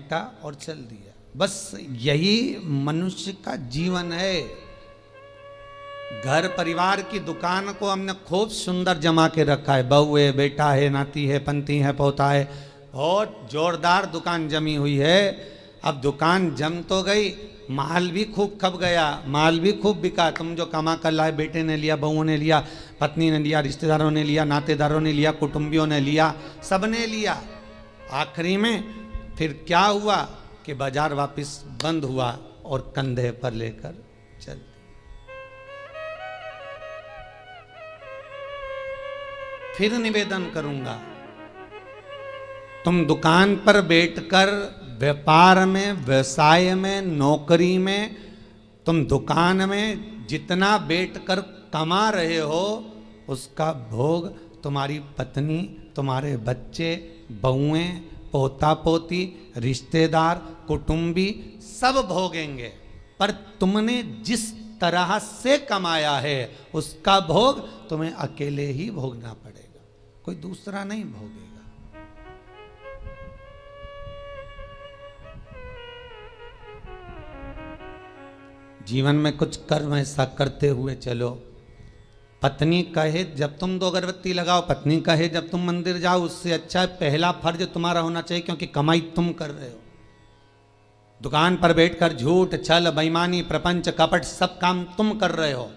फेंका और चल दिया। बस यही मनुष्य का जीवन है। घर परिवार की दुकान को हमने खूब सुंदर जमा के रखा है, बहू है, बेटा है, नाती है, पंती है, पोता है, बहुत जोरदार दुकान जमी हुई है। अब दुकान जम तो गई, माल भी खूब खप गया, माल भी खूब बिका। तुम जो कमा कर लाए, बेटे ने लिया, बहुओं ने लिया, पत्नी ने लिया, रिश्तेदारों ने लिया, नातेदारों ने लिया, कुटुंबियों ने लिया, सबने लिया। आखिरी में फिर क्या हुआ कि बाजार वापस बंद हुआ और कंधे पर लेकर चल। फिर निवेदन करूंगा, तुम दुकान पर बैठकर व्यापार में, व्यवसाय में, नौकरी में, तुम दुकान में जितना बैठकर कमा रहे हो उसका भोग तुम्हारी पत्नी, तुम्हारे बच्चे, बहुएं, पोता पोती, रिश्तेदार, कुटुंबी सब भोगेंगे। पर तुमने जिस तरह से कमाया है उसका भोग तुम्हें अकेले ही भोगना पड़ेगा, कोई दूसरा नहीं भोगेगा। जीवन में कुछ कर्म ऐसा करते हुए चलो। पत्नी कहे जब तुम 2 अगरबत्ती लगाओ, पत्नी कहे जब तुम मंदिर जाओ, उससे अच्छा पहला फर्ज तुम्हारा होना चाहिए, क्योंकि कमाई तुम कर रहे हो। दुकान पर बैठकर झूठ, छल, बेईमानी, प्रपंच, कपट सब काम तुम कर रहे हो।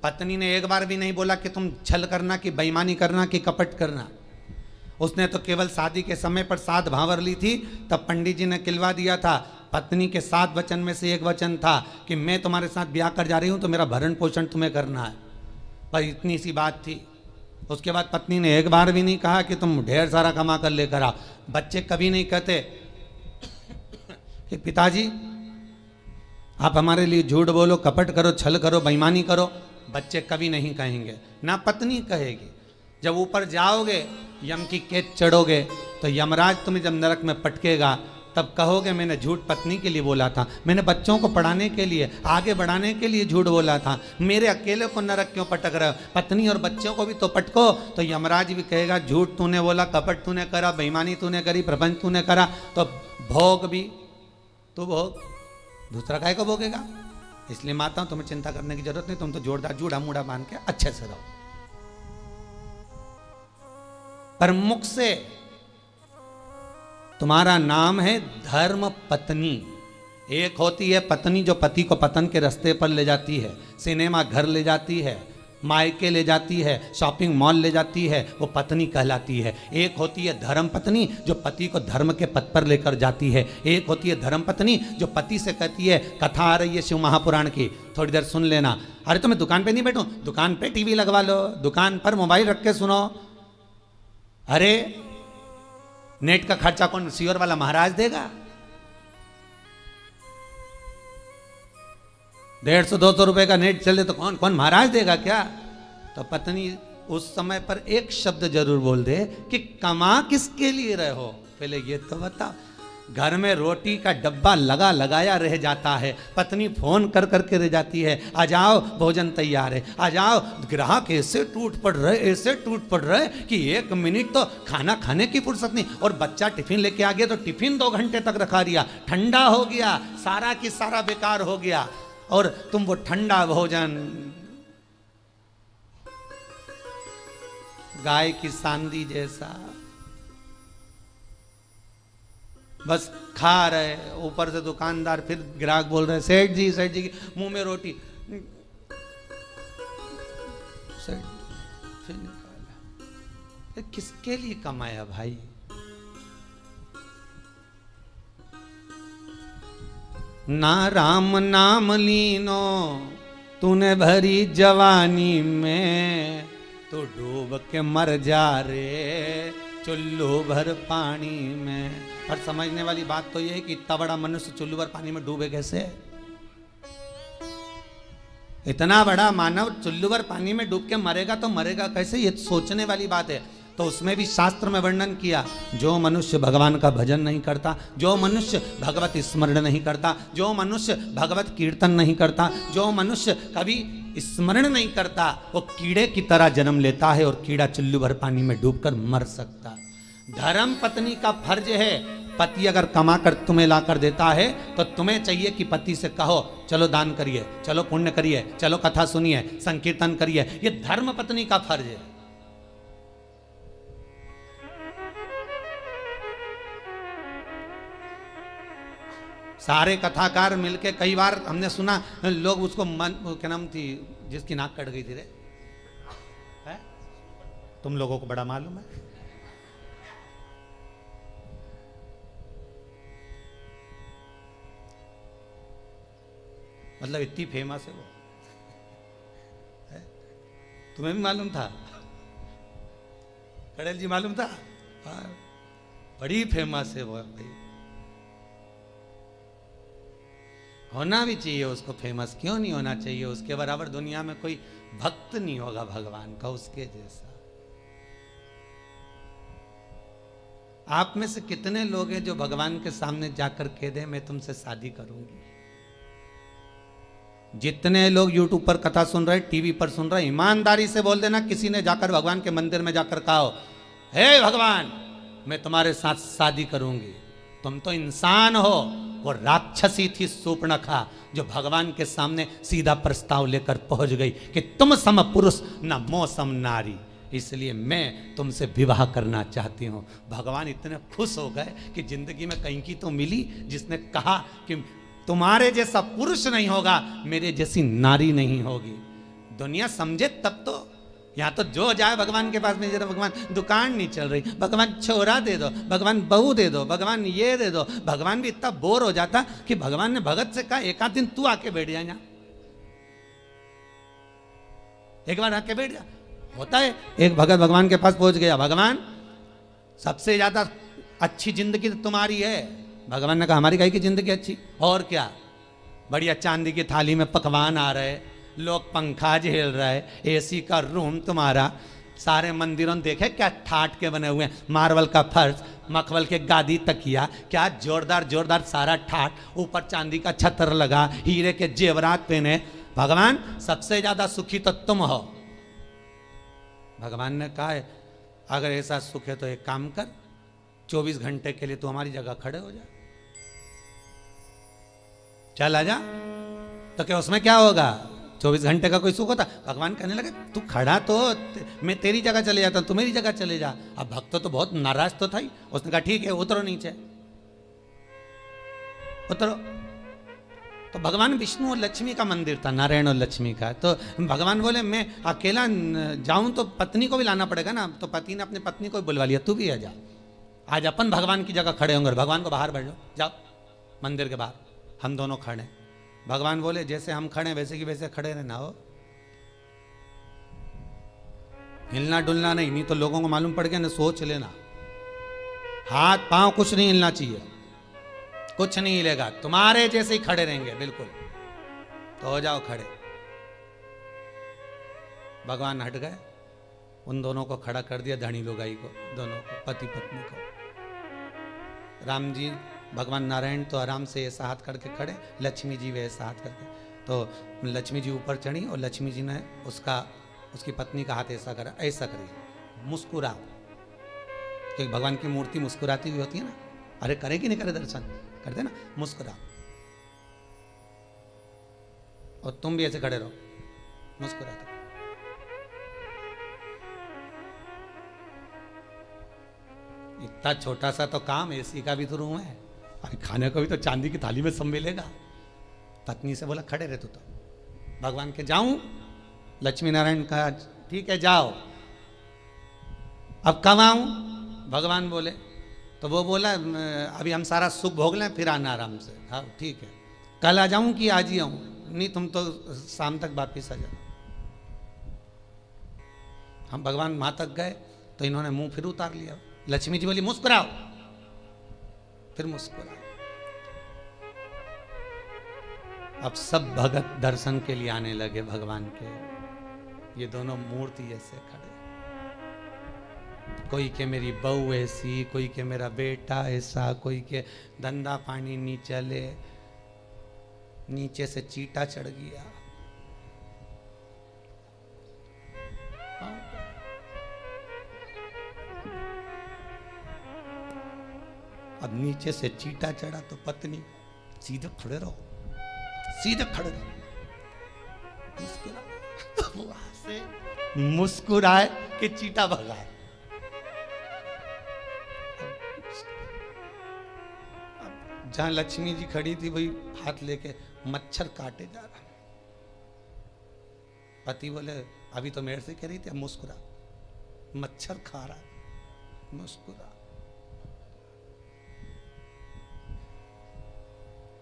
पत्नी ने एक बार भी नहीं बोला कि तुम छल करना, कि बेईमानी करना, कि कपट करना। उसने तो केवल शादी के समय पर 7 भांवर ली थी, तब पंडित जी ने किलवा दिया था। पत्नी के 7 वचन में से एक वचन था कि मैं तुम्हारे साथ ब्याह कर जा रही हूं तो मेरा भरण पोषण तुम्हें करना है। पर इतनी सी बात थी। उसके बाद पत्नी ने एक बार भी नहीं कहा कि तुम ढेर सारा कमा कर लेकर आओ। बच्चे कभी नहीं कहते कि पिताजी आप हमारे लिए झूठ बोलो, कपट करो, छल करो, बेईमानी करो। बच्चे कभी नहीं कहेंगे, ना पत्नी कहेगी। जब ऊपर जाओगे, यम की कैद चढ़ोगे, तो यमराज तुम्हें जब नरक में पटकेगा तब कहोगे मैंने झूठ पत्नी के लिए बोला था, मैंने बच्चों को पढ़ाने के लिए, आगे बढ़ाने के लिए झूठ बोला था, मेरे अकेले को नरक क्यों पटक रहे हो? पत्नी और बच्चों को भी तो पटको। तो यमराज भी कहेगा झूठ तूने बोला, कपट तूने करा, बेईमानी तूने करी, प्रपंच तूने करा, तो भोग भी तू भोग, दूसरा काय को भोगेगा। इसलिए माता तुम्हें चिंता करने की जरूरत नहीं, तुम तो जोरदार जूड़ा मूड़ा बांध के अच्छे से रहो। पर मुख से तुम्हारा नाम है धर्म पत्नी। एक होती है पत्नी जो पति को पतन के रास्ते पर ले जाती है, सिनेमा घर ले जाती है, मायके ले जाती है, शॉपिंग मॉल ले जाती है, वो पत्नी कहलाती है। एक होती है धर्म पत्नी जो पति को धर्म के पथ पर लेकर जाती है। एक होती है धर्म पत्नी जो पति से कहती है, कथा आ रही है शिव महापुराण की, थोड़ी देर सुन लेना। अरे तो मैं दुकान पे नहीं बैठूं, दुकान पे टीवी लगवा लो, दुकान पर मोबाइल रख के सुनो। अरे नेट का खर्चा कौन सीवर वाला महाराज देगा? 150-200 रुपए का नेट चले तो कौन महाराज देगा क्या? तो पत्नी उस समय पर एक शब्द जरूर बोल दे कि कमा किसके लिए रहे हो, पहले ये तो बता। घर में रोटी का डब्बा लगा लगाया रह जाता है, पत्नी फोन कर करके रह जाती है, आ जाओ भोजन तैयार है, आ जाओ। ग्राहक ऐसे टूट पड़ रहे कि 1 मिनट तो खाना खाने की फुर्सत नहीं। और बच्चा टिफिन लेके आ गया तो टिफिन 2 घंटे तक रखा दिया, ठंडा हो गया, सारा की सारा बेकार हो गया। और तुम वो ठंडा भोजन गाय की सांदी जैसा बस खा रहे। ऊपर से दुकानदार फिर ग्राहक बोल रहे सेठ जी की मुंह में रोटी, सेठ फिर निकाला। किसके लिए कमाया भाई? ना राम नाम लीनो तूने भरी जवानी में, तो डूब के मर जा रे चुल्लू भर पानी में। और समझने वाली बात तो यह है कि इतना बड़ा मनुष्य चुल्लू भर पानी में डूबे कैसे? इतना बड़ा मानव चुल्लू भर पानी में डूब के मरेगा तो मरेगा कैसे? ये सोचने वाली बात है। तो उसमें भी शास्त्र में वर्णन किया, जो मनुष्य भगवान का भजन नहीं करता, जो मनुष्य भगवत स्मरण नहीं करता, जो मनुष्य भगवत कीर्तन नहीं करता, जो मनुष्य कभी स्मरण नहीं करता, वो कीड़े की तरह जन्म लेता है और कीड़ा चुल्लू भर पानी में डूबकर मर सकता। धर्म पत्नी का फर्ज है पति अगर कमा कर तुम्हें ला कर देता है तो तुम्हें चाहिए कि पति से कहो चलो दान करिए, चलो पुण्य करिए, चलो कथा सुनिए, संकीर्तन करिए। ये धर्म पत्नी का फर्ज है। सारे कथाकार मिलके, कई बार हमने सुना लोग उसको क्या नाम थी जिसकी नाक कट गई थी रे, है? तुम लोगों को बड़ा मालूम है। मतलब इतनी फेमस है वो, है? तुम्हें भी मालूम था? कड़ेल जी मालूम था? हाँ, बड़ी फेमस है वो भाई। होना भी चाहिए उसको फेमस, क्यों नहीं होना चाहिए? उसके बराबर दुनिया में कोई भक्त नहीं होगा भगवान का उसके जैसा। आप में से कितने लोग हैं जो भगवान के सामने जाकर कह दे मैं तुमसे शादी करूंगी? जितने लोग YouTube पर कथा सुन रहे, टीवी पर सुन रहे, ईमानदारी से बोल देना किसी ने जाकर भगवान के मंदिर में जाकर कहा हे भगवान मैं तुम्हारे साथ शादी करूंगी। तुम तो इंसान हो, वो राक्षसी थी सूर्पणखा जो भगवान के सामने सीधा प्रस्ताव लेकर पहुंच गई कि तुम सम पुरुष न मो सम नारी, इसलिए मैं तुमसे विवाह करना चाहती हूँ। भगवान इतने खुश हो गए कि जिंदगी में कहीं की तो मिली जिसने कहा कि तुम्हारे जैसा पुरुष नहीं होगा, मेरे जैसी नारी नहीं होगी। दुनिया समझे तब तो। यहाँ तो जो जाए भगवान के पास में, जरा भगवान दुकान नहीं चल रही, भगवान छोरा दे दो, भगवान बहू दे दो, भगवान ये दे दो। भगवान भी इतना बोर हो जाता कि भगवान ने भगत से कहा एक आध दिन तू आके बैठ जा यहाँ, एक बार आके बैठ जा। होता है एक भगत भगवान के पास पहुंच गया, भगवान सबसे ज्यादा अच्छी जिंदगी तो तुम्हारी है। भगवान ने कहा हमारी कहीं की जिंदगी अच्छी, और क्या, बढ़िया चांदी की थाली में पकवान आ रहे, लोग पंखा झेल रहे, एसी का रूम तुम्हारा, सारे मंदिरों देखे क्या ठाट के बने हुए हैं, मार्बल का फर्श, मखमल के गादी तकिया, क्या जोरदार जोरदार सारा ठाट, ऊपर चांदी का छतर लगा, हीरे के जेवरात पहने। भगवान सबसे ज्यादा सुखी तो तुम हो। भगवान ने कहा है अगर ऐसा सुख है तो एक काम कर, 24 घंटे के लिए तू हमारी जगह खड़े हो जा, चल आजा। तो क्या उसमें क्या होगा? 24 घंटे का कोई सुख होता? भगवान कहने लगे तू खड़ा तो मैं तेरी जगह चले जाता, तू मेरी जगह चले जा। अब भक्त तो बहुत नाराज तो था ही, उसने कहा ठीक है उतरो नीचे, उतरो। तो भगवान विष्णु और लक्ष्मी का मंदिर था, नारायण और लक्ष्मी का। तो भगवान बोले मैं अकेला जाऊं तो पत्नी को भी लाना पड़ेगा ना, तो पति ने अपनी पत्नी को भी बुलवा लिया, तू भी आ जा, आज अपन भगवान की जगह खड़े होंगे। भगवान को बाहर बैठ जाओ, जाओ मंदिर के बाहर, हम दोनों खड़े। भगवान बोले जैसे हम खड़े वैसे की वैसे खड़े रहना हो, हिलना डुलना नहीं, नहीं तो लोगों को मालूम पड़ गया ना, सोच लेना। हाथ पांव कुछ नहीं हिलना चाहिए, कुछ नहीं हिलेगा, तुम्हारे जैसे ही खड़े रहेंगे बिल्कुल। तो हो जाओ खड़े। भगवान हट गए, उन दोनों को खड़ा कर दिया, धनी लुगाई को, दोनों को, पति पत्नी को। राम जी भगवान नारायण तो आराम से ऐसा हाथ करके खड़े, लक्ष्मी जी वैसा हाथ करके। तो लक्ष्मी जी ऊपर चढ़ी और लक्ष्मी जी ने उसकी पत्नी का हाथ ऐसा करा, ऐसा करिए, मुस्कुरा, क्योंकि भगवान की मूर्ति मुस्कुराती हुई होती है ना। अरे करे कि नहीं करे दर्शन, करते ना, मुस्कुरा। और तुम भी ऐसे खड़े रहो, मुस्कुराते। इतना छोटा सा तो काम, एसी का भी तो रूम है, अरे खाने को भी तो चांदी की थाली में सब मिलेगा। पत्नी से बोला खड़े रहे तो भगवान के जाऊं? लक्ष्मी नारायण कहा ठीक है जाओ। अब कब आऊं? भगवान बोले, तो वो बोला अभी हम सारा सुख भोग लें फिर आना आराम से। हाँ ठीक है, कल आ जाऊं कि आज ही आऊं? नहीं तुम तो शाम तक वापिस आ जाओ। हम भगवान वहां तक गए तो इन्होंने मुंह फिर उतार लिया। लक्ष्मी जी बोली मुस्कुराओ, फिर मुस्कुराओ। अब सब भगत दर्शन के लिए आने लगे भगवान के। ये दोनों मूर्ति ऐसे खड़े, कोई के मेरी बहू ऐसी, कोई के मेरा बेटा ऐसा, कोई के धंधा पानी नहीं चले, नीचे से चीटा चढ़ गया। अब अब नीचे से चींटा चढ़ा तो पत्नी सीधे खड़े रहो, सीधे खड़े रहो, मुस्कुरा। वहां से मुस्कुराए कि चींटा भगाए। जहां लक्ष्मी जी खड़ी थी वही हाथ लेके मच्छर काटे जा रहा। पति बोले अभी तो मेरे से कह रही थी, अब मुस्कुरा। मच्छर खा रहा, मुस्कुरा।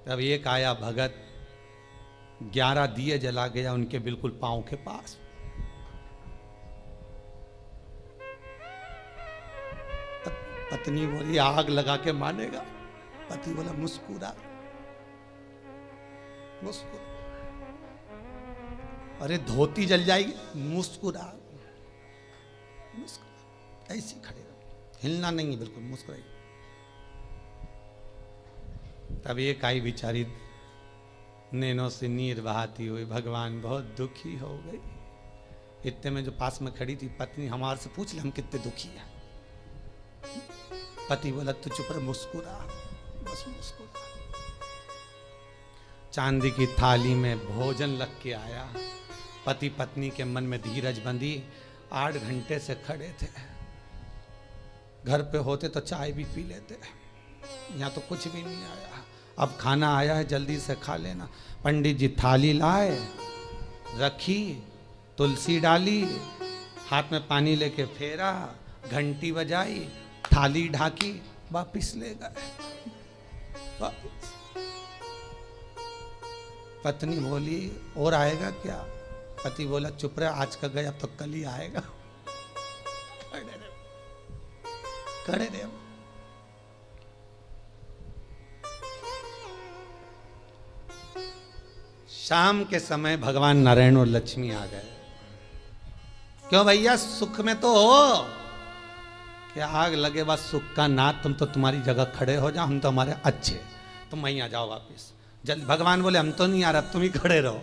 तब एक आया भगत, 11 दिए जला गया उनके बिल्कुल पांव के पास। पत्नी बोली आग लगा के मानेगा। पति बोला मुस्कुरा, मुस्कुरा। अरे धोती जल जाएगी, मुस्कुरा, मुस्कुरा। ऐसी खड़े रहो, हिलना नहीं है, बिल्कुल मुस्कुराई। तब एक आई बेचारी नैनों से नीर बहाती हुई, भगवान बहुत दुखी हो गई। इतने में जो पास में खड़ी थी पत्नी, हमारे से पूछ ले हम कितने दुखी हैं। पति बोला तू चुप रह, मुस्कुरा, बस मुस्कुरा। चांदी की थाली में भोजन लग के आया। पति पत्नी के मन में धीरज बंधी। 8 घंटे से खड़े थे। घर पे होते तो चाय भी पी लेते, यहाँ तो कुछ भी नहीं आया। अब खाना आया है, जल्दी से खा लेना। पंडित जी थाली लाए, रखी, तुलसी डाली, हाथ में पानी लेके फेरा, घंटी बजाई, थाली ढाकी, वापिस ले गए। वापिस। पत्नी बोली और आएगा क्या? पति बोला चुप रहे, आज का गया अब तो कल ही आएगा। खड़े रहे। शाम के समय भगवान नारायण और लक्ष्मी आ गए। क्यों भैया सुख में तो हो, क्या आग लगे बस सुख का नाथ, तुम तो तुम्हारी जगह खड़े हो जाओ, हम तो हमारे अच्छे, तुम वहीं आ जाओ वापिस। जल भगवान बोले हम तो नहीं आ रहा, तुम ही खड़े रहो,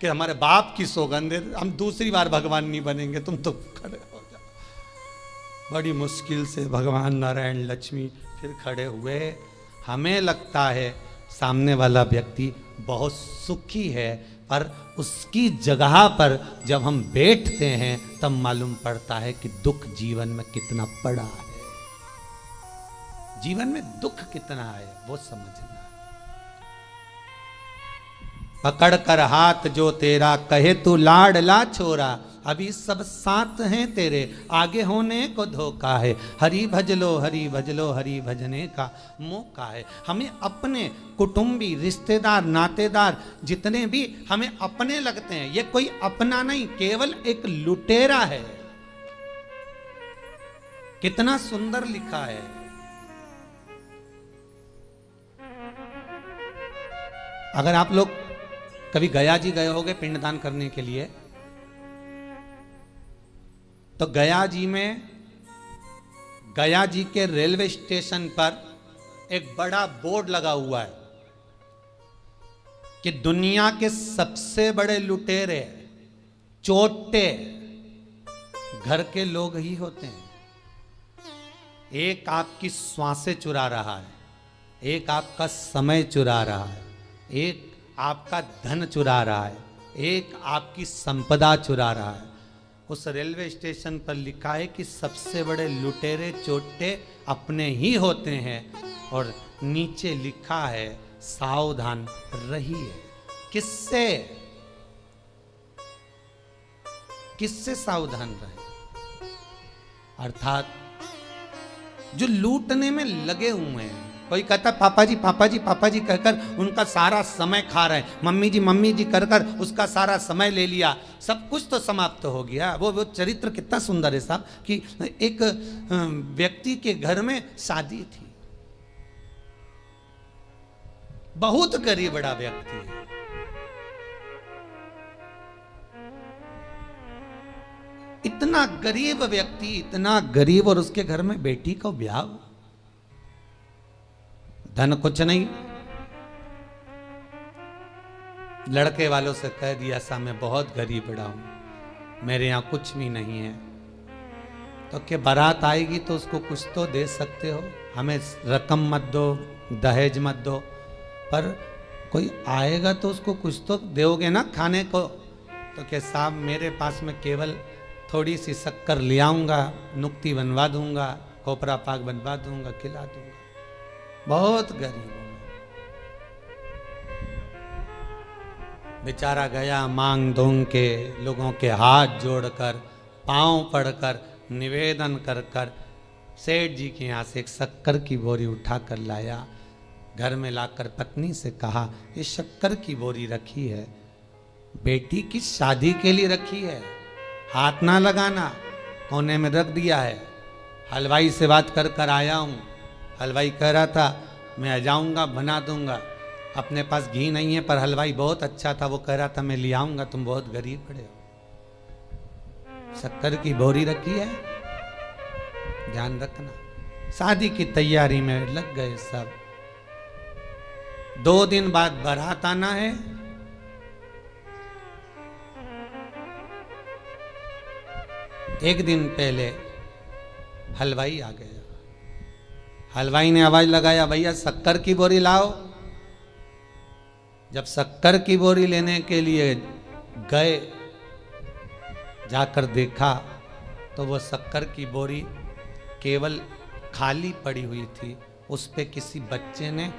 कि हमारे बाप की सौगंध है, हम दूसरी बार भगवान नहीं बनेंगे, तुम तो खड़े हो जाओ। बड़ी मुश्किल से भगवान नारायण लक्ष्मी फिर खड़े हुए। हमें लगता है सामने वाला व्यक्ति बहुत सुखी है, पर उसकी जगह पर जब हम बैठते हैं तब मालूम पड़ता है कि दुख जीवन में कितना पड़ा है। जीवन में दुख कितना है वो समझना। पकड़ कर हाथ जो तेरा, कहे तू लाडला छोरा, अभी सब साथ हैं तेरे, आगे होने को धोखा है। हरि भज लो, हरि भज लो, हरि भजने का मौका है। हमें अपने कुटुंबी, रिश्तेदार, नातेदार जितने भी हमें अपने लगते हैं, ये कोई अपना नहीं, केवल एक लुटेरा है। कितना सुंदर लिखा है। अगर आप लोग कभी गया जी गए होगे पिंडदान करने के लिए, तो गया जी में, गया जी के रेलवे स्टेशन पर एक बड़ा बोर्ड लगा हुआ है कि दुनिया के सबसे बड़े लुटेरे, चोटे घर के लोग ही होते हैं। एक आपकी श्वासें चुरा रहा है, एक आपका समय चुरा रहा है, एक आपका धन चुरा रहा है, एक आपकी संपदा चुरा रहा है। उस रेलवे स्टेशन पर लिखा है कि सबसे बड़े लुटेरे चोटे अपने ही होते हैं, और नीचे लिखा है सावधान रहिए। किससे? किससे सावधान रहे? अर्थात जो लूटने में लगे हुए हैं। कोई कहता पापा जी पापा जी पापा जी कहकर उनका सारा समय खा रहे हैं, मम्मी जी कर कर उसका सारा समय ले लिया, सब कुछ तो समाप्त हो गया। वो चरित्र कितना सुंदर है साहब, कि एक व्यक्ति के घर में शादी थी, बहुत गरीब बड़ा व्यक्ति है, इतना गरीब व्यक्ति, इतना गरीब, और उसके घर में बेटी का ब्याह, धन कुछ नहीं। लड़के वालों से कह दिया सा मैं बहुत गरीब बड़ा हूं, मेरे यहां कुछ भी नहीं है, तो कि बारात आएगी तो उसको कुछ तो दे सकते हो, हमें रकम मत दो, दहेज मत दो, पर कोई आएगा तो उसको कुछ तो दोगे ना खाने को। तो क्या साहब मेरे पास में केवल थोड़ी सी शक्कर ले आऊँगा, नुक्ति बनवा दूंगा, कोपरा पाक बनवा दूंगा, खिला दूंगा। बहुत गरीब हूं मैं। बेचारा गया मांग धोंग के, लोगों के हाथ जोड़कर, पांव पड़कर, निवेदन कर कर सेठ जी के यहाँ से एक शक्कर की बोरी उठा कर लाया। घर में लाकर पत्नी से कहा, ये शक्कर की बोरी रखी है, बेटी की शादी के लिए रखी है, हाथ ना लगाना। कोने में रख दिया है। हलवाई से बात कर कर आया हूँ। हलवाई कह रहा था मैं आ जाऊँगा, बना दूंगा। अपने पास घी नहीं है, पर हलवाई बहुत अच्छा था, वो कह रहा था मैं ले आऊँगा, तुम बहुत गरीब पड़े हो। शक्कर की बोरी रखी है, ध्यान रखना। शादी की तैयारी में लग गए सब। 2 दिन बाद बारात आना है। एक दिन पहले हलवाई आ गया। हलवाई ने आवाज लगाया, भैया शक्कर की बोरी लाओ। जब शक्कर की बोरी लेने के लिए गए, जाकर देखा तो वो शक्कर की बोरी केवल खाली पड़ी हुई थी। उस पे किसी बच्चे ने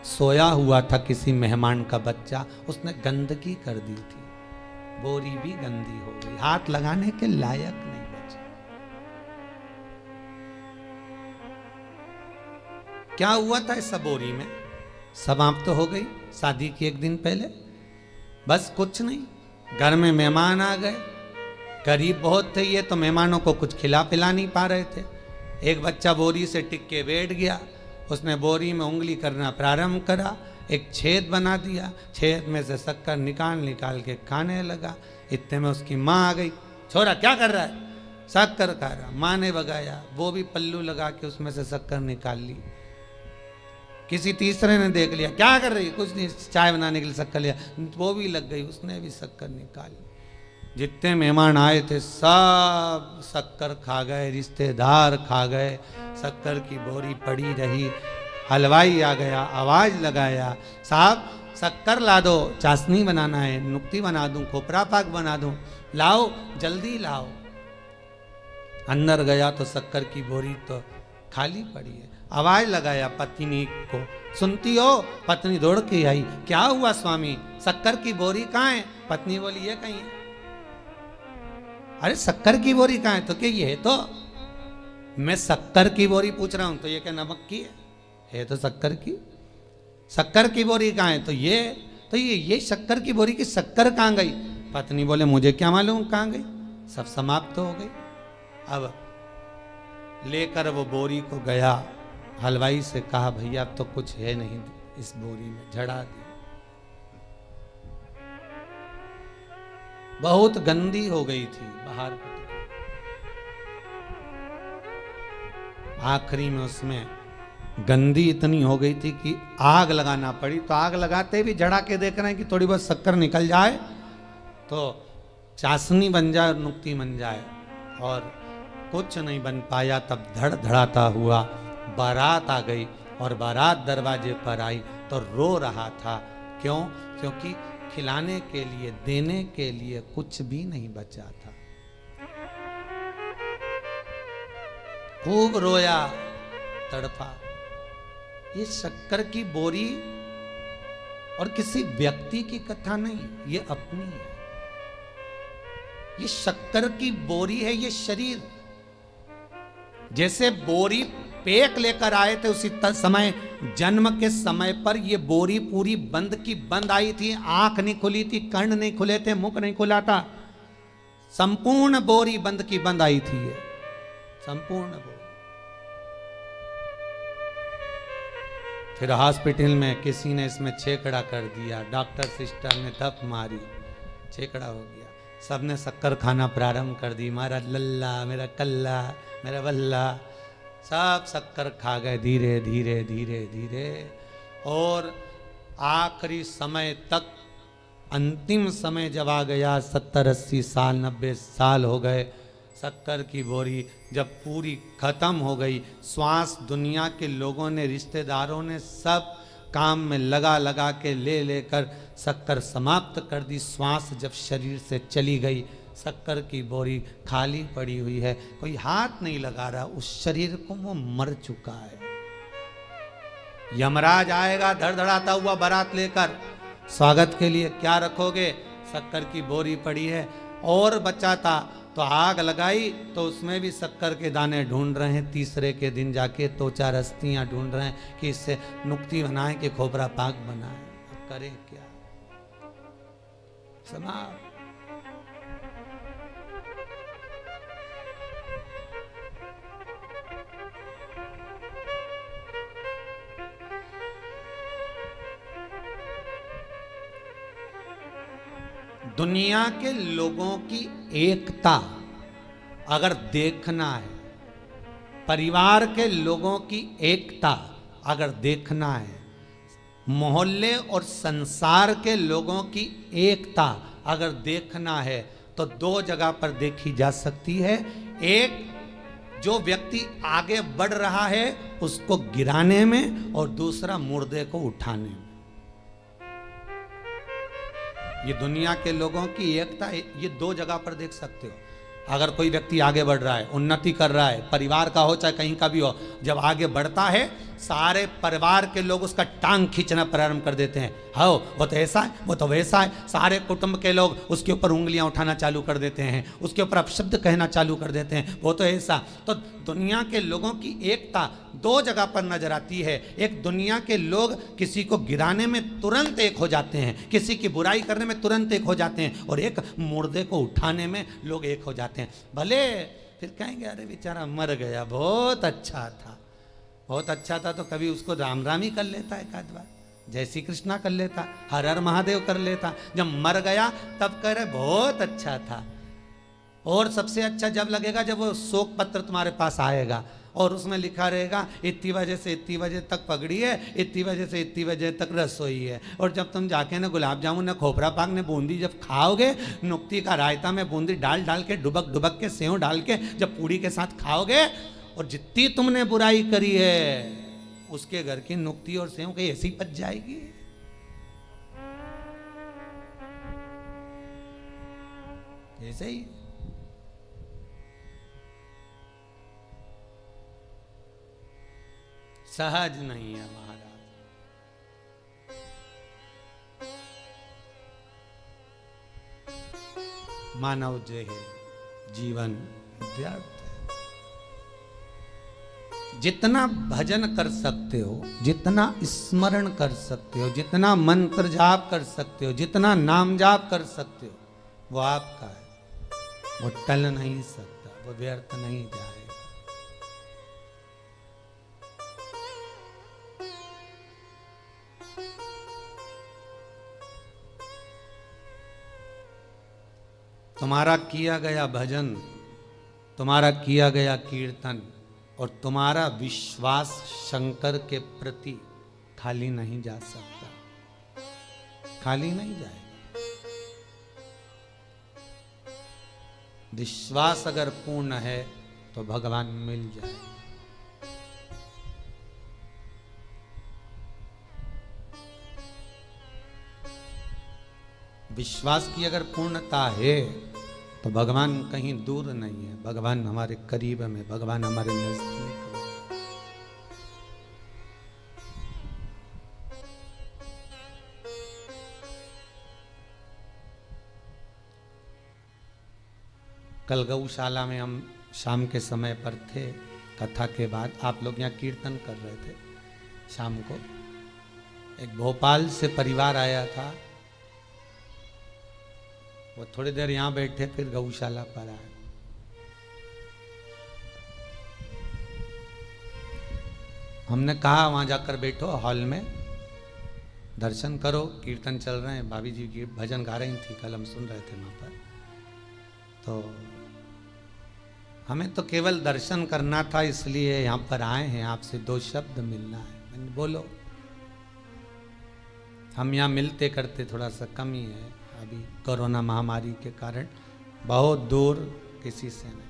सोया हुआ था, किसी मेहमान का बच्चा, उसने गंदगी कर दी थी। बोरी भी गंदी हो गई, हाथ लगाने के लायक नहीं बची। क्या हुआ था इस बोरी में? समाप्त तो हो गई शादी की एक दिन पहले। बस कुछ नहीं, घर में मेहमान आ गए। गरीब बहुत थे ये, तो मेहमानों को कुछ खिला पिला नहीं पा रहे थे। एक बच्चा बोरी से टिक के बैठ गया। उसने बोरी में उंगली करना प्रारंभ करा, एक छेद बना दिया। छेद में से शक्कर निकाल के खाने लगा। इतने में उसकी माँ आ गई। छोरा क्या कर रहा है? शक्कर खा रहा। माँ ने भगाया, वो भी पल्लू लगा के उसमें से शक्कर निकाल ली। किसी तीसरे ने देख लिया, क्या कर रही? कुछ नहीं, चाय बनाने के लिए शक्कर लिया। वो भी लग गई, उसने भी शक्कर निकाली। जितने मेहमान आए थे सब शक्कर खा गए, रिश्तेदार खा गए। शक्कर की बोरी पड़ी रही। हलवाई आ गया, आवाज लगाया, साहब शक्कर ला दो, चाशनी बनाना है, नुक्ती बना दूं, खोपरा पाक बना दूं, लाओ जल्दी लाओ। अंदर गया तो शक्कर की बोरी तो खाली पड़ी है। आवाज लगाया पत्नी को, सुनती हो? पत्नी दौड़ के आई, क्या हुआ स्वामी, शक्कर की बोरी कहाँ है? पत्नी बोली ये कहीं है। अरे शक्कर की बोरी कहाँ है? तो क्या ये है? तो मैं शक्कर की बोरी पूछ रहा हूं, तो ये क्या नमक की है तो शक्कर की। शक्कर की बोरी कहाँ है? तो ये शक्कर की बोरी की शक्कर कहाँ गई? पत्नी बोले मुझे क्या मालूम कहाँ गई, सब समाप्त हो गई। अब लेकर वो बोरी को गया, हलवाई से कहा भैया अब तो कुछ है नहीं इस बोरी में, झड़ा दी। बहुत गंदी हो गई थी, बाहर आखिरी में उसमें गंदी इतनी हो गई थी कि आग लगाना पड़ी। तो आग लगाते भी झड़ा के देख रहे हैं कि थोड़ी बहुत शक्कर निकल जाए तो चाशनी बन जाए और नुक्ती बन जाए, और कुछ नहीं बन पाया। तब धड़ धड़ाता हुआ बारात आ गई, और बारात दरवाजे पर आई तो रो रहा था। क्यों? क्योंकि खिलाने के लिए, देने के लिए कुछ भी नहीं बचा था। खूब रोया, तड़पा। ये शक्कर की बोरी और किसी व्यक्ति की कथा नहीं, ये अपनी है। ये शक्कर की बोरी है, ये शरीर। जैसे बोरी पेक लेकर आए थे उसी समय, जन्म के समय पर ये बोरी पूरी बंद की बंद आई थी। आंख नहीं खुली थी, कर्ण नहीं खुले थे, मुख नहीं खुला था। संपूर्ण बोरी बंद की बंद आई थी, ये संपूर्ण बोरी। फिर हॉस्पिटल में किसी ने इसमें छेकड़ा कर दिया, डॉक्टर सिस्टर ने धप मारी, छेकड़ा हो गया। सबने शक्कर खाना प्रारंभ कर दी। मेरा लल्ला, मेरा कल्ला, मेरा बल्ला, सब शक्कर खा गए धीरे धीरे धीरे धीरे। और आखिरी समय तक, अंतिम समय जब आ गया, 70-80 साल 90 साल हो गए, शक्कर की बोरी जब पूरी खत्म हो गई, श्वास दुनिया के लोगों ने, रिश्तेदारों ने सब काम में लगा लगा के ले लेकर शक्कर समाप्त कर दी। श्वास जब शरीर से चली गई, शक्कर की बोरी खाली पड़ी हुई है, कोई हाथ नहीं लगा रहा उस शरीर को, वो मर चुका है। यमराज आएगा धड़धड़ाता हुआ बारात लेकर, स्वागत के लिए क्या रखोगे? शक्कर की बोरी पड़ी है। और बचा था तो आग लगाई तो उसमें भी शक्कर के दाने ढूंढ रहे हैं। तीसरे के दिन जाके तो चार हस्तियां ढूंढ रहे हैं कि इससे नुक्ति बनाए कि खोपरा पाक बनाए। अब करे क्या? समाप्त। दुनिया के लोगों की एकता अगर देखना है, परिवार के लोगों की एकता अगर देखना है, मोहल्ले और संसार के लोगों की एकता अगर देखना है, तो दो जगह पर देखी जा सकती है। एक, जो व्यक्ति आगे बढ़ रहा है उसको गिराने में, और दूसरा मुर्दे को उठाने में। ये दुनिया के लोगों की एकता, ये दो जगह पर देख सकते हो। अगर कोई व्यक्ति आगे बढ़ रहा है, उन्नति कर रहा है, परिवार का हो चाहे कहीं का भी हो, जब आगे बढ़ता है सारे परिवार के लोग उसका टांग खींचना प्रारंभ कर देते हैं। हो वो तो ऐसा है, वो तो वैसा है। सारे कुटुंब के लोग उसके ऊपर उंगलियां उठाना चालू कर देते हैं, उसके ऊपर अपशब्द कहना चालू कर देते हैं, वो तो ऐसा। तो दुनिया के लोगों की एकता दो जगह पर नजर आती है। एक, दुनिया के लोग किसी को गिराने में तुरंत एक हो जाते हैं, किसी की बुराई करने में तुरंत एक हो जाते हैं, और एक, मुर्दे को उठाने में लोग एक हो जाते हैं। भले फिर कहेंगे अरे बेचारा मर गया, बहुत अच्छा था, बहुत अच्छा था, तो कभी उसको राम राम ही कर लेता है, एकाध बार जय श्री कृष्णा कर लेता, हर हर महादेव कर लेता। जब मर गया तब कह रहे बहुत अच्छा था। और सबसे अच्छा जब लगेगा जब वो शोक पत्र तुम्हारे पास आएगा और उसमें लिखा रहेगा इतनी बजे से इतनी बजे तक पगड़ी है, इतनी बजे से इतनी बजे तक रसोई है। और जब तुम जाके ना गुलाब जामुन ने खोपरा पाक ने बूंदी जब खाओगे, नुक्ति का रायता में बूंदी डाल डाल के डुबक डुबक के सेव डाल के जब पूड़ी के साथ खाओगे, और जितनी तुमने बुराई करी है उसके घर की नुक्ति और सेव कहीं ऐसी पच जाएगी। ऐसे ही सहज नहीं है महाराज। मानव जो है जीवन व्यर्थ है। जितना भजन कर सकते हो, जितना स्मरण कर सकते हो, जितना मंत्र जाप कर सकते हो, जितना नाम जाप कर सकते हो, वो आपका है। वो टल नहीं सकता, वो व्यर्थ नहीं जाएगा। तुम्हारा किया गया भजन, तुम्हारा किया गया कीर्तन और तुम्हारा विश्वास शंकर के प्रति खाली नहीं जा सकता, खाली नहीं जाएगा। विश्वास अगर पूर्ण है तो भगवान मिल जाएगा। विश्वास की अगर पूर्णता है तो भगवान कहीं दूर नहीं है, भगवान हमारे करीब में, भगवान हमारे नजदीक में। कल गौशाला में हम शाम के समय पर थे, कथा के बाद आप लोग यहाँ कीर्तन कर रहे थे। शाम को एक भोपाल से परिवार आया था, वो थोड़ी देर यहाँ बैठे फिर गौशाला पर आए। हमने कहा वहां जाकर बैठो हॉल में, दर्शन करो, कीर्तन चल रहे हैं, भाभी जी की भजन गा रही थी, कल हम सुन रहे थे वहां पर। तो हमें तो केवल दर्शन करना था, इसलिए यहाँ पर आए हैं, आपसे दो शब्द मिलना है। मैंने बोलो, हम यहाँ मिलते करते थोड़ा सा कम ही है, अभी कोरोना महामारी के कारण बहुत दूर किसी से नहीं।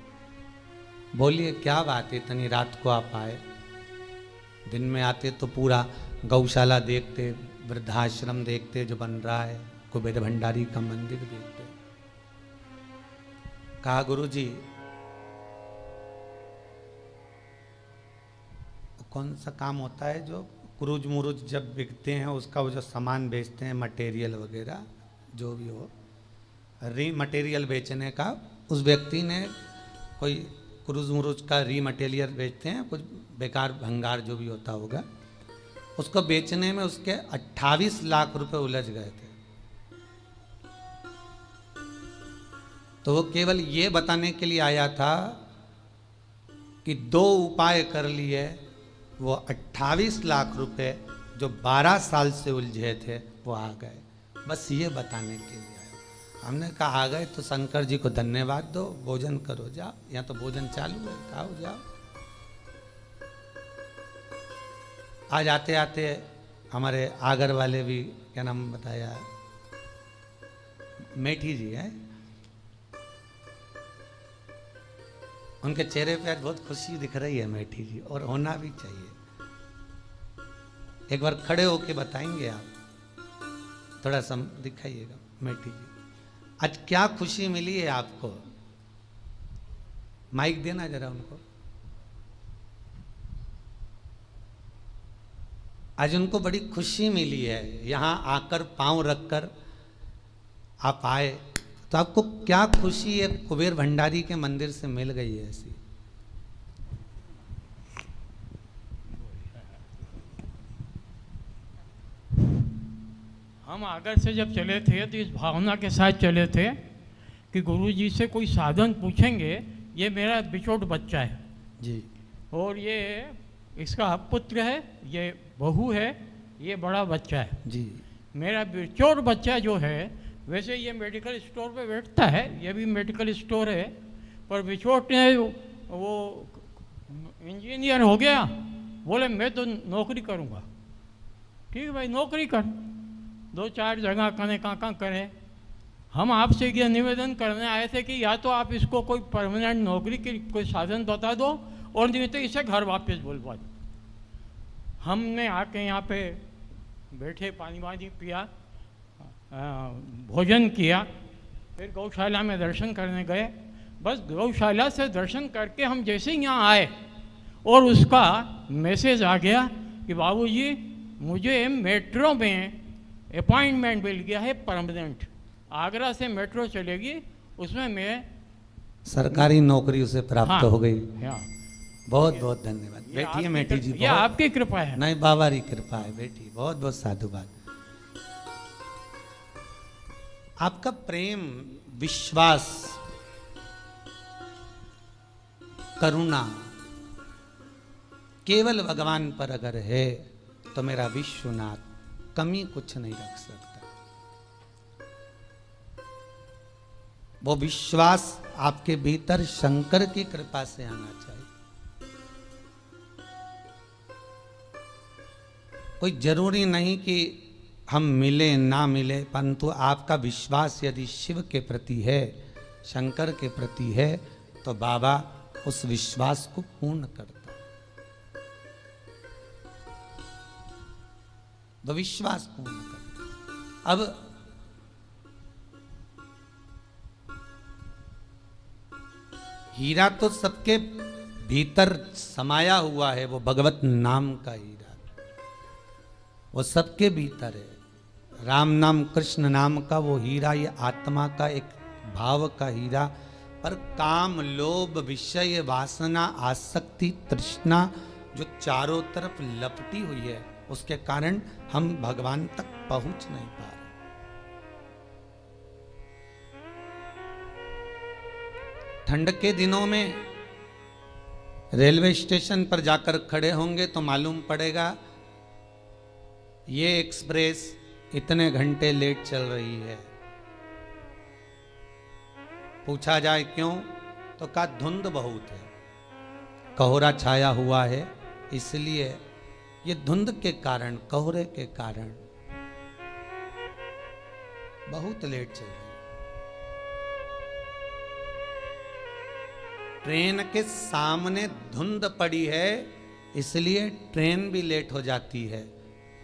बोलिए क्या बात है, इतनी रात को आप आए? दिन में आते तो पूरा गौशाला देखते, वृद्धाश्रम देखते जो बन रहा है, कुबेर भंडारी का मंदिर देखते। कहा गुरुजी कौन सा काम होता है जो क्रूज मुरूज जब बिकते हैं उसका वो जो सामान बेचते हैं, मटेरियल वगैरह जो भी हो, री मटेरियल बेचने का, उस व्यक्ति ने कोई क्रूज मुरूज का री मटेरियल बेचते हैं, कुछ बेकार भंगार जो भी होता होगा, उसको बेचने में उसके 28 लाख रुपए उलझ गए थे। तो वो केवल ये बताने के लिए आया था कि 2 उपाय कर लिए, वो 28 लाख रुपए जो 12 साल से उलझे थे वो आ गए, बस ये बताने के लिए आया। हमने कहा आ गए तो शंकर जी को धन्यवाद दो, भोजन करो, जाओ, यहाँ तो भोजन चालू है, खाओ जाओ। आज आते आते हमारे आगर वाले भी, क्या नाम बताया, मेठी जी है, उनके चेहरे पे आज बहुत खुशी दिख रही है मेठी जी, और होना भी चाहिए। एक बार खड़े होके बताएंगे आप, थोड़ा सा दिखाइएगा मेठी जी, आज क्या खुशी मिली है आपको? माइक देना जरा उनको। आज उनको बड़ी खुशी मिली है, यहाँ आकर पांव रखकर आप आए, तो आपको क्या खुशी है कुबेर भंडारी के मंदिर से मिल गई है ऐसी? हम आगर से जब चले थे तो इस भावना के साथ चले थे कि गुरु जी से कोई साधन पूछेंगे, ये मेरा बिछोट बच्चा है जी, और ये इसका पुत्र है, ये बहू है, ये बड़ा बच्चा है जी, मेरा बिछोट बच्चा जो है, वैसे ये मेडिकल स्टोर पे बैठता है, ये भी मेडिकल स्टोर है, पर बिछोट ने वो इंजीनियर हो गया, बोले मैं तो नौकरी करूँगा। ठीक है भाई, नौकरी कर, 2-4 जगह करें, कहाँ करें। हम आपसे ये निवेदन करने आए थे कि या तो आप इसको कोई परमानेंट नौकरी की कोई साधन बता दो, और नहीं तो इसे घर वापस बुलवा दो। हमने आके यहाँ पे बैठे, पानी वानी पिया, भोजन किया, फिर गौशाला में दर्शन करने गए। बस गौशाला से दर्शन करके हम जैसे ही यहाँ आए और उसका मैसेज आ गया कि बाबूजी मुझे मेट्रो में अपॉइंटमेंट मिल गया है परमानेंट, आगरा से मेट्रो चलेगी, उसमें मैं सरकारी नौकरी उसे प्राप्त हो गई। हाँ, बहुत बहुत धन्यवाद। बैठिए मेठी जी, ये आपकी कृपा है। नहीं, बाबा की कृपा है बेटी, बहुत बहुत साधुवाद। आपका प्रेम, विश्वास, करुणा केवल भगवान पर अगर है तो मेरा विश्वनाथ कमी कुछ नहीं रख सकता। वो विश्वास आपके भीतर शंकर की कृपा से आना चाहिए। कोई जरूरी नहीं कि हम मिले ना मिले, परंतु आपका विश्वास यदि शिव के प्रति है, शंकर के प्रति है, तो बाबा उस विश्वास को पूर्ण करता है। तो विश्वास पूर्ण करता। अब हीरा तो सबके भीतर समाया हुआ है, वो भगवत नाम का हीरा, वो सबके भीतर है। राम नाम, कृष्ण नाम का वो हीरा, ये आत्मा का एक भाव का हीरा, पर काम, लोभ, विषय, वासना, आसक्ति, तृष्णा जो चारों तरफ लपटी हुई है, उसके कारण हम भगवान तक पहुंच नहीं पा रहे। ठंड के दिनों में रेलवे स्टेशन पर जाकर खड़े होंगे तो मालूम पड़ेगा ये एक्सप्रेस इतने घंटे लेट चल रही है। पूछा जाए क्यों, तो कहा धुंध बहुत है, कोहरा छाया हुआ है, इसलिए ये धुंध के कारण, कोहरे के कारण बहुत लेट चल रही है। ट्रेन के सामने धुंध पड़ी है, इसलिए ट्रेन भी लेट हो जाती है।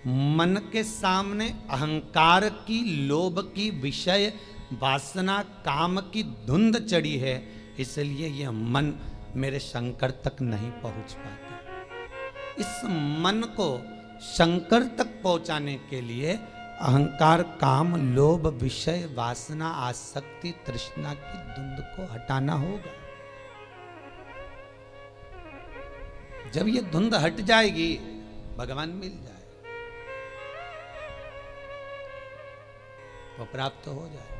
मन के सामने अहंकार की, लोभ की, विषय वासना, काम की धुंध चढ़ी है, इसलिए यह मन मेरे शंकर तक नहीं पहुंच पाता। इस मन को शंकर तक पहुंचाने के लिए अहंकार, काम, लोभ, विषय, वासना, आसक्ति, तृष्णा की धुंध को हटाना होगा। जब ये धुंध हट जाएगी, भगवान मिल जाए, वो प्राप्त हो जाए।